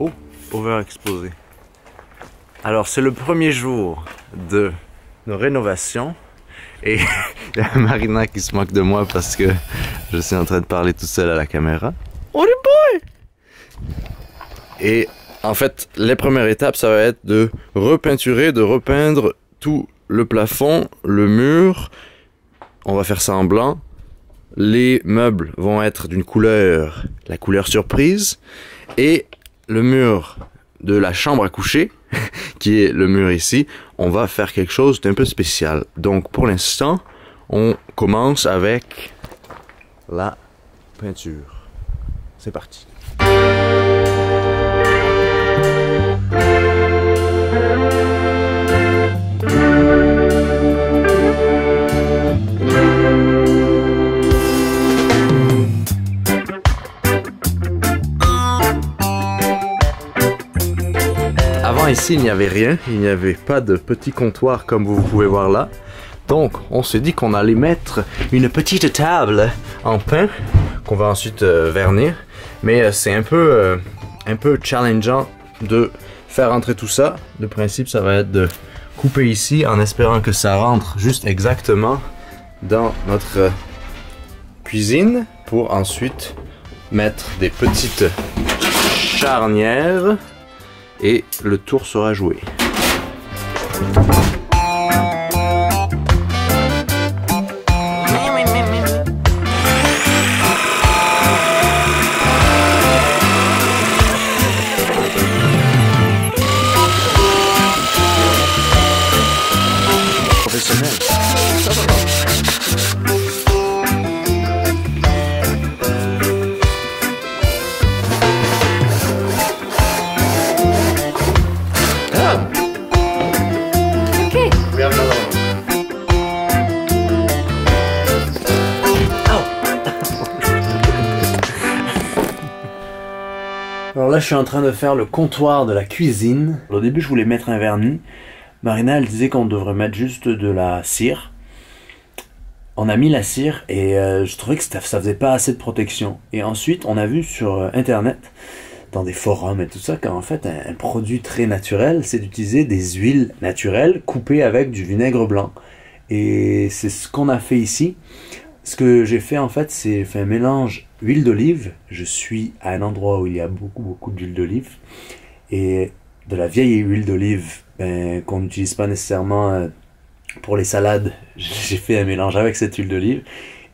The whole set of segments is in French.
Oh, overexposé. Alors c'est le premier jour de nos rénovations et il y a Marina qui se moque de moi parce que je suis en train de parler tout seul à la caméra. Oh les boy! Et en fait, les premières étapes, ça va être de repeinturer, de repeindre tout le plafond, le mur. On va faire ça en blanc. Les meubles vont être d'une couleur, la couleur surprise. Et le mur de la chambre à coucher, qui est le mur ici, on va faire quelque chose d'un peu spécial. Donc pour l'instant, on commence avec la peinture. C'est parti. Avant ici, il n'y avait rien, il n'y avait pas de petit comptoir comme vous pouvez voir là. Donc on s'est dit qu'on allait mettre une petite table en pain qu'on va ensuite vernir. Mais c'est un peu challengeant de faire entrer tout ça. Le principe, ça va être de couper ici en espérant que ça rentre juste exactement dans notre cuisine pour ensuite mettre des petites charnières et le tour sera joué. Professionnel. Alors là, je suis en train de faire le comptoir de la cuisine. Au début, je voulais mettre un vernis. Marina, elle disait qu'on devrait mettre juste de la cire. On a mis la cire et je trouvais que ça faisait pas assez de protection. Et ensuite, on a vu sur internet, dans des forums et tout ça, qu'en fait, un produit très naturel, c'est d'utiliser des huiles naturelles coupées avec du vinaigre blanc. Et c'est ce qu'on a fait ici. Ce que j'ai fait en fait, c'est fait un mélange huile d'olive. Je suis à un endroit où il y a beaucoup d'huile d'olive. Et de la vieille huile d'olive qu'on n'utilise pas nécessairement pour les salades. J'ai fait un mélange avec cette huile d'olive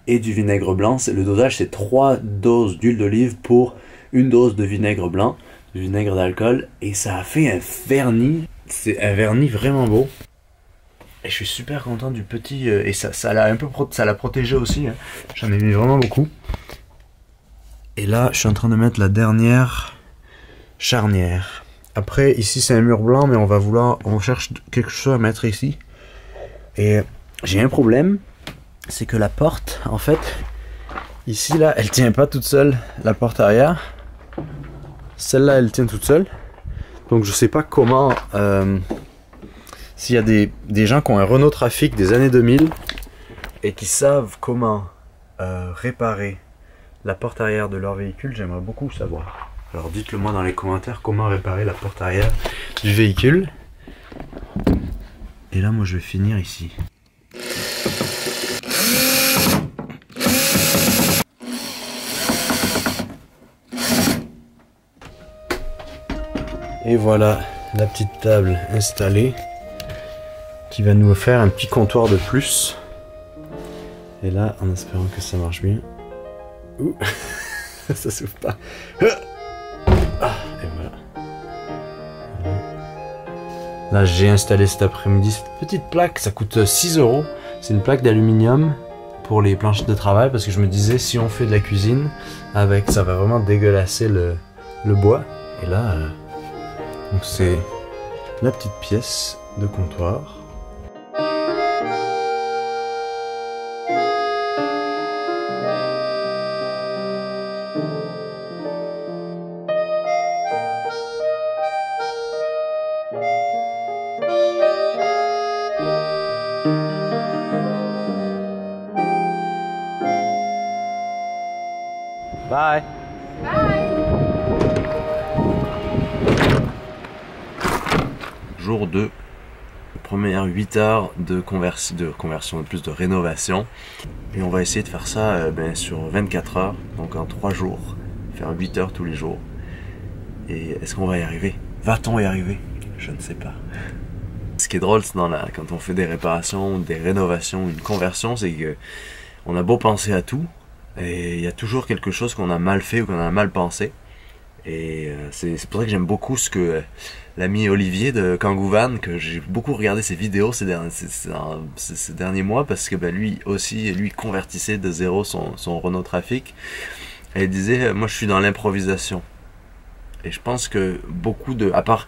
et du vinaigre blanc. Le dosage, c'est 3 doses d'huile d'olive pour 1 dose de vinaigre blanc, de vinaigre d'alcool. Et ça a fait un vernis. C'est un vernis vraiment beau. Et je suis super content du petit... et ça l'a protégé aussi. Hein. J'en ai mis vraiment beaucoup. Et là, je suis en train de mettre la dernière charnière. Après, ici, c'est un mur blanc, mais on cherche quelque chose à mettre ici. Et j'ai un problème. C'est que la porte, en fait, ici, là, elle tient pas toute seule, la porte arrière. Celle-là, elle tient toute seule. Donc, je sais pas comment... S'il y a des gens qui ont un Renault Trafic des années 2000 et qui savent comment réparer la porte arrière de leur véhicule, j'aimerais beaucoup savoir. Alors dites-le moi dans les commentaires comment réparer la porte arrière du véhicule. Et là moi je vais finir ici. Et voilà la petite table installée, qui va nous faire un petit comptoir de plus. Et là, en espérant que ça marche bien. Ouh, ça s'ouvre pas. Ah, et voilà. Là, j'ai installé cet après-midi cette petite plaque. Ça coûte 6 €. C'est une plaque d'aluminium pour les planches de travail parce que je me disais, si on fait de la cuisine avec, ça va vraiment dégueulasser le bois. Et là, donc c'est la petite pièce de comptoir. Bye. Bye. jour de première 8 heures de conversion, plus de rénovation. Et on va essayer de faire ça sur 24 heures, donc en 3 jours, faire 8 heures tous les jours. Et est-ce qu'on va y arriver? Va-t-on y arriver? Je ne sais pas. Ce qui est drôle, c'est quand on fait des réparations, des rénovations, une conversion, c'est que on a beau penser à tout, et il y a toujours quelque chose qu'on a mal fait ou qu'on a mal pensé. Et c'est pour ça que j'aime beaucoup ce que l'ami Olivier de Kangouvan, que j'ai beaucoup regardé ses vidéos ces derniers mois, parce que lui convertissait de zéro son Renault Trafic, et il disait moi je suis dans l'improvisation. Et je pense que à part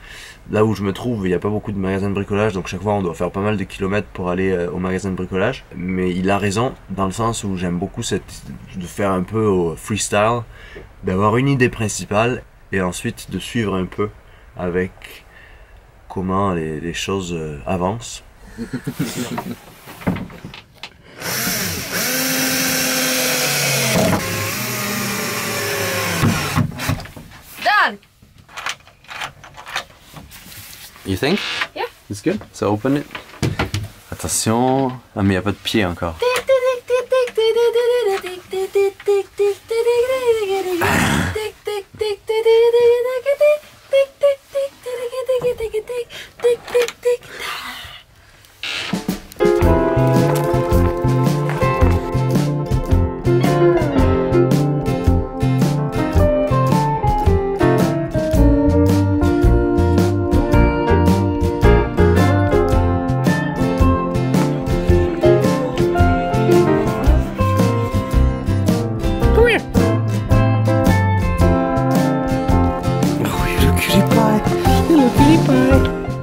là où je me trouve, il n'y a pas beaucoup de magasins de bricolage, donc chaque fois on doit faire pas mal de kilomètres pour aller au magasin de bricolage. Mais il a raison, dans le sens où j'aime beaucoup de faire un peu au freestyle, d'avoir une idée principale, et ensuite de suivre un peu avec comment les choses avancent. Done! You think? Yeah. It's good. So open it. Attention. Ah mais il n'y a pas de pied encore.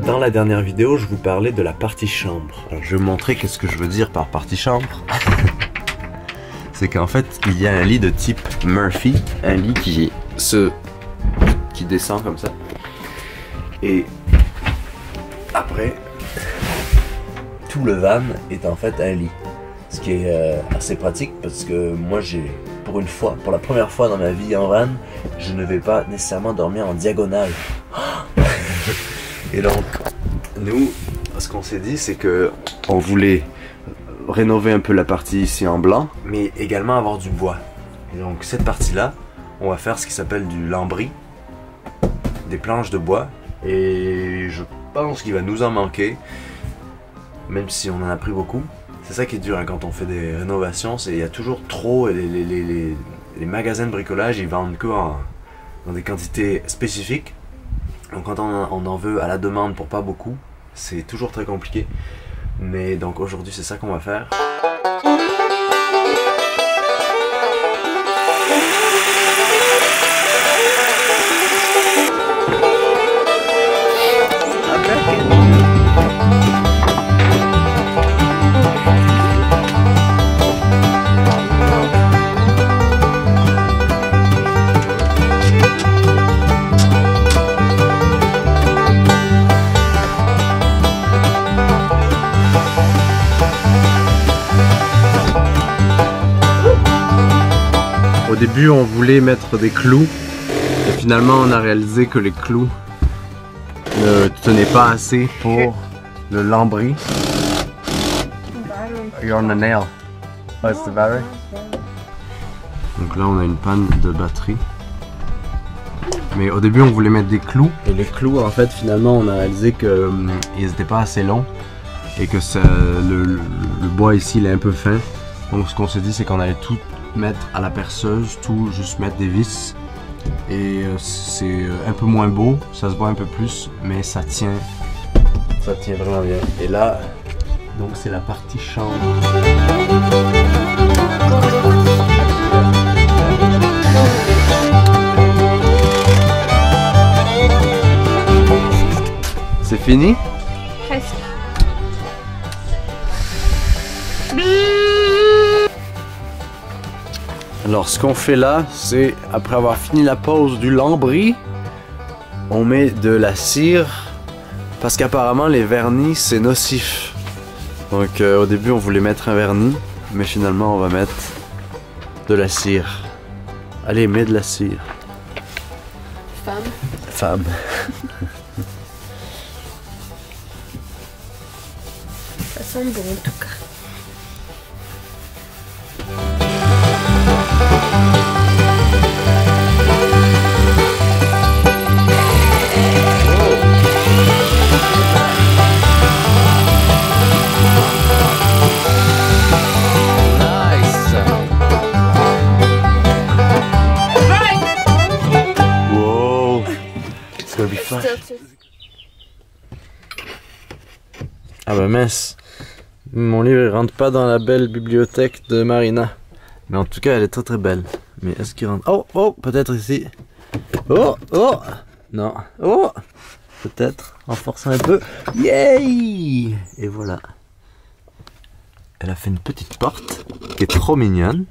Dans la dernière vidéo, je vous parlais de la partie chambre. Alors, je vais vous montrer qu'est-ce que je veux dire par partie chambre. C'est qu'en fait, il y a un lit de type Murphy, un lit qui descend comme ça. Et après, tout le van est en fait un lit. Ce qui est assez pratique parce que moi pour la première fois dans ma vie en van, je ne vais pas nécessairement dormir en diagonale. Et donc, nous, ce qu'on s'est dit, c'est que on voulait rénover un peu la partie ici en blanc, mais également avoir du bois. Et donc, cette partie-là, on va faire ce qui s'appelle du lambris, des planches de bois. Et je pense qu'il va nous en manquer, même si on en a pris beaucoup. C'est ça qui est dur hein, quand on fait des rénovations, il y a toujours trop, les magasins de bricolage, ils vendent que dans des quantités spécifiques. Donc quand on en veut à la demande pour pas beaucoup, c'est toujours très compliqué. Mais donc aujourd'hui c'est ça qu'on va faire. Au début on voulait mettre des clous et finalement on a réalisé que les clous ne tenaient pas assez pour le lambris. You're on the nail. Oh, it's the battery. Donc là on a une panne de batterie. Mais au début on voulait mettre des clous et les clous en fait finalement on a réalisé qu'ils n'étaient pas assez longs et que le bois ici il est un peu fin. Donc ce qu'on s'est dit c'est qu'on allait tout mettre à la perceuse, juste mettre des vis et c'est un peu moins beau, ça se voit un peu plus mais ça tient vraiment bien. Et là donc c'est la partie chambre. C'est fini? Presque. Alors ce qu'on fait là, c'est après avoir fini la pose du lambris, on met de la cire parce qu'apparemment les vernis c'est nocif. Donc au début on voulait mettre un vernis, mais finalement on va mettre de la cire. Allez, mets de la cire. Femme. Femme. sent bon en tout cas. Ah bah mince, mon livre il rentre pas dans la belle bibliothèque de Marina. Mais en tout cas elle est très très belle. Mais est-ce qu'il rentre? Oh, oh, peut-être ici. Oh, oh, non, oh, peut-être, en forçant un peu. Yay! Et voilà. Elle a fait une petite porte qui est trop mignonne.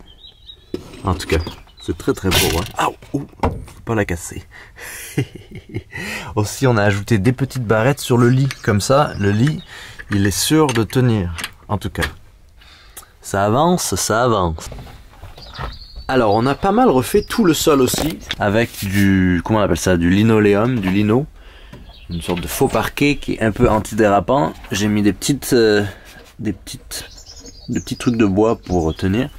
En tout cas, c'est très très beau. Hein. Ah, ouh, faut pas la casser. Aussi, on a ajouté des petites barrettes sur le lit. Comme ça, le lit, il est sûr de tenir. En tout cas, ça avance, ça avance. Alors, on a pas mal refait tout le sol aussi. Avec du, comment on appelle ça, du linoléum, du lino. Une sorte de faux parquet qui est un peu antidérapant. J'ai mis des petits trucs de bois pour tenir.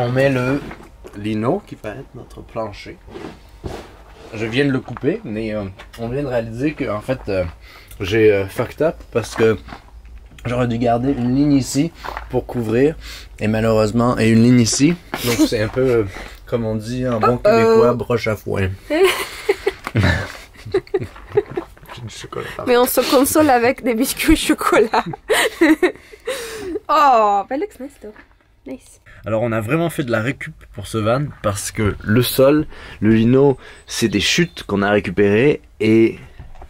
On met le lino qui va être notre plancher. Je viens de le couper, mais on vient de réaliser que en fait j'ai fucked up parce que j'aurais dû garder une ligne ici pour couvrir et malheureusement et une ligne ici. Donc c'est un peu comme on dit en bon québécois, broche à foin. Mais on se console avec des biscuits au chocolat. Oh, that looks nice though. Nice. Alors on a vraiment fait de la récup pour ce van parce que le sol, le lino, c'est des chutes qu'on a récupérées et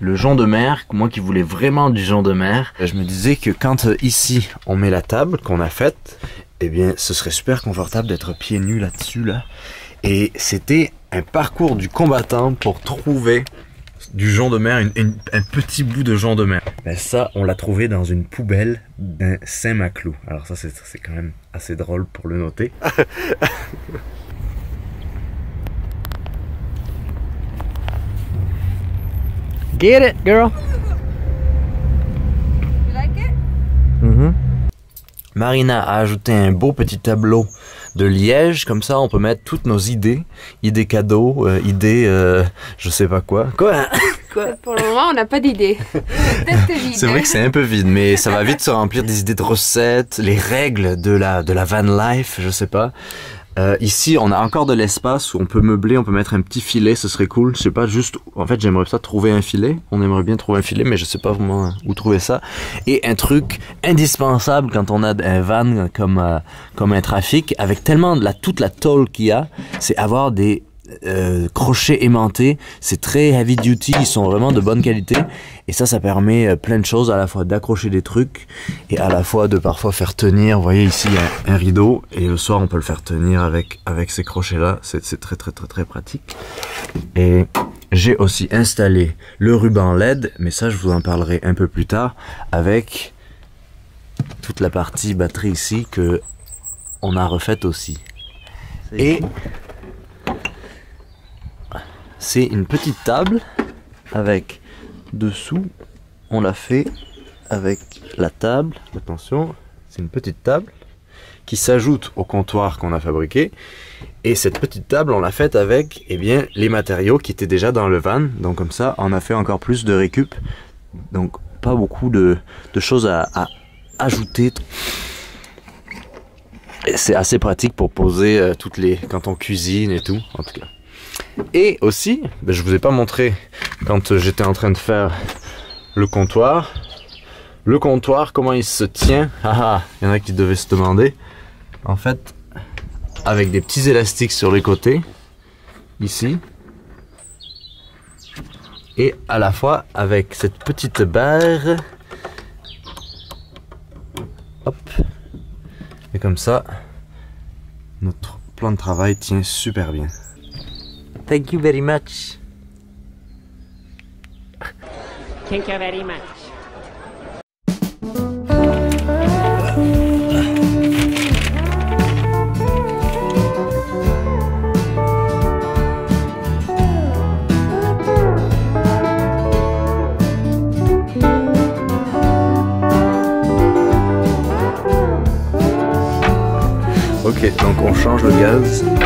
le jonc de mer, moi qui voulais vraiment du jonc de mer, je me disais que quand ici on met la table qu'on a faite, eh bien ce serait super confortable d'être pieds nus là-dessus là. Et c'était un parcours du combattant pour trouver du jonc de mer, un petit bout de jonc de mer. Ben ça, on l'a trouvé dans une poubelle d'un Saint-Maclou. Alors ça, c'est quand même assez drôle pour le noter. Get it, girl! You like it? Mm-hmm. Marina a ajouté un beau petit tableau de liège, comme ça on peut mettre toutes nos idées cadeaux, je sais pas quoi. Quoi? Pour le moment on n'a pas d'idée. C'est vrai que c'est un peu vide, mais ça va vite se remplir des idées de recettes, les règles de la van life, je sais pas. Ici on a encore de l'espace où on peut meubler, on peut mettre un petit filet, ce serait cool. Je sais pas, juste, en fait j'aimerais ça trouver un filet. On aimerait bien trouver un filet, mais je sais pas vraiment où trouver ça. Et un truc indispensable quand on a un van comme un trafic, avec tellement de toute la tôle qu'il y a, c'est avoir des crochets aimantés. C'est très heavy duty, ils sont vraiment de bonne qualité. Et ça permet plein de choses, à la fois d'accrocher des trucs et à la fois de parfois faire tenir. Vous voyez ici il y a un rideau et le soir on peut le faire tenir avec ces crochets là. C'est très pratique. Et j'ai aussi installé le ruban LED, mais ça je vous en parlerai un peu plus tard, avec toute la partie batterie ici que on a refaite aussi. Et c'est une petite table avec dessous, on l'a fait avec la table. Attention, c'est une petite table qui s'ajoute au comptoir qu'on a fabriqué. Et cette petite table, on l'a faite avec les matériaux qui étaient déjà dans le van. Donc comme ça, on a fait encore plus de récup. Donc pas beaucoup de choses à ajouter. C'est assez pratique pour poser quand on cuisine et tout, en tout cas. Et aussi, je vous ai pas montré quand j'étais en train de faire le comptoir. Le comptoir, comment il se tient? Ah, il y en a qui devaient se demander. En fait, avec des petits élastiques sur les côtés, ici, et à la fois avec cette petite barre. Hop. Et comme ça, notre plan de travail tient super bien. Thank you very much. Thank you very much. Ok, donc on change le gaz.